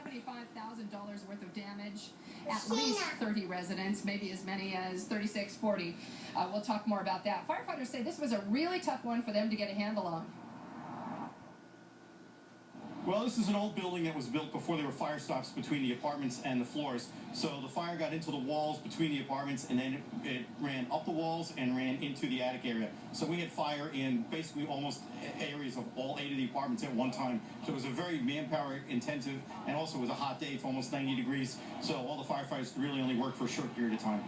$75,000 worth of damage, at least 30 residents, maybe as many as 36, 40. We'll talk more about that. Firefighters say this was a really tough one for them to get a handle on. Well, this is an old building that was built before there were fire stops between the apartments and the floors. So the fire got into the walls between the apartments, and then it ran up the walls and ran into the attic area. So we had fire in basically almost areas of all 8 of the apartments at one time. So it was a very manpower intensive, and also it was a hot day. It's almost 90 degrees. So all the firefighters really only worked for a short period of time.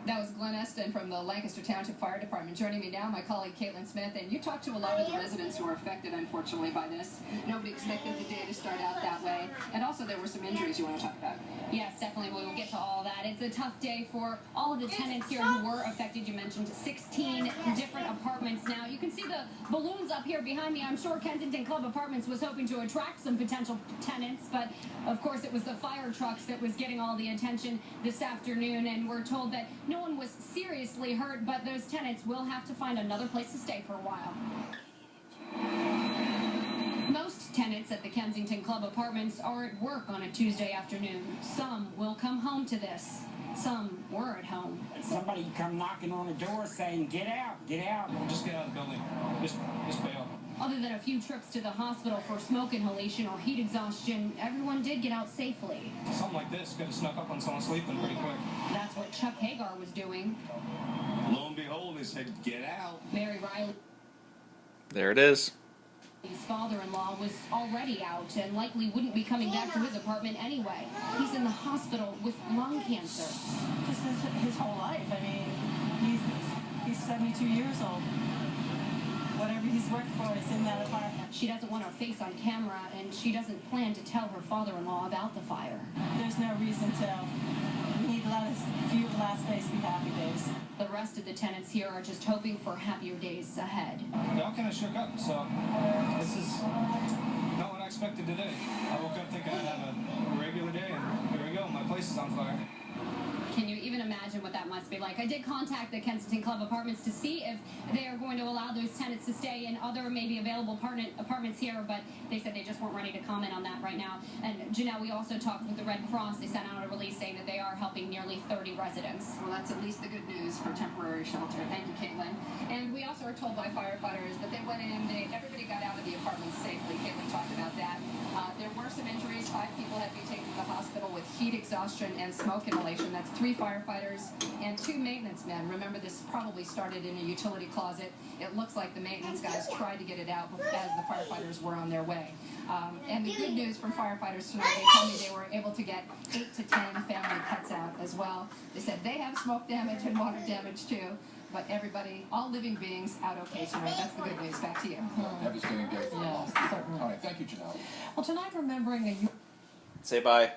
That was Glenn Eston from the Lancaster Township Fire Department. Joining me now, my colleague Caitlin Smith. And you talked to a lot of the residents who were affected, unfortunately, by this. Nobody expected the day to start out that way. And also, there were some injuries you want to talk about. Yes, definitely. We will get to all that. It's a tough day for all of the tenants here who were affected. You mentioned 16 different apartments. Now, you can see the balloons up here behind me. I'm sure Kensington Club Apartments was hoping to attract some potential tenants, but of course it was the fire trucks that was getting all the attention this afternoon, and we're told that no one was seriously hurt, but those tenants will have to find another place to stay for a while. Most tenants at the Kensington Club Apartments are at work on a Tuesday afternoon. Some will come home to this. Some were at home. Somebody come knocking on the door saying, get out, get out. Just get out of the building. Just bail. Other than a few trips to the hospital for smoke inhalation or heat exhaustion, everyone did get out safely. Something like this could have snuck up on someone sleeping pretty quick. That's what Chuck Hagar was doing. Lo and behold, they said, get out. Mary Riley. There it is. His father-in-law was already out and likely wouldn't be coming back to his apartment anyway. He's in the hospital with lung cancer. Just his whole life. I mean, he's 72 years old. Whatever he's worked for is in that apartment. She doesn't want her face on camera, and she doesn't plan to tell her father-in-law about the fire. There's no reason to. We need to let a few last days be happy days. The rest of the tenants here are just hoping for happier days ahead. They all kind of shook up, so this is not what I expected today. I woke up thinking I'd have a regular day, and here we go, my place is on fire. Can you even imagine what that must be like? I did contact the Kensington Club Apartments to see if they are going to allow those tenants to stay in other maybe available apartments here, but they said they just weren't ready to comment on that right now. And Janelle, we also talked with the Red Cross. They sent out a release saying that they are helping nearly 30 residents. Well, that's at least the good news for temporary shelter. Thank you, Caitlin. And we also are told by firefighters that they went in, everybody got out of the apartments safely. Caitlin talked about that. There were some injuries. 5 people had to be taken to the hospital with heat exhaustion and smoke inhalation. That's 3 firefighters and 2 maintenance men. Remember, this probably started in a utility closet. It looks like the maintenance guys tried to get it out as the firefighters were on their way. And the good news from firefighters tonight, they told me they were able to get 8 to 10 family pets out as well. They said they have smoke damage and water damage too. But everybody, all living beings, out okay tonight. That's the good news. Back to you. Devastating day for Yes, them. certainly. All right, thank you, Janelle. Well, tonight, remembering a... Say bye.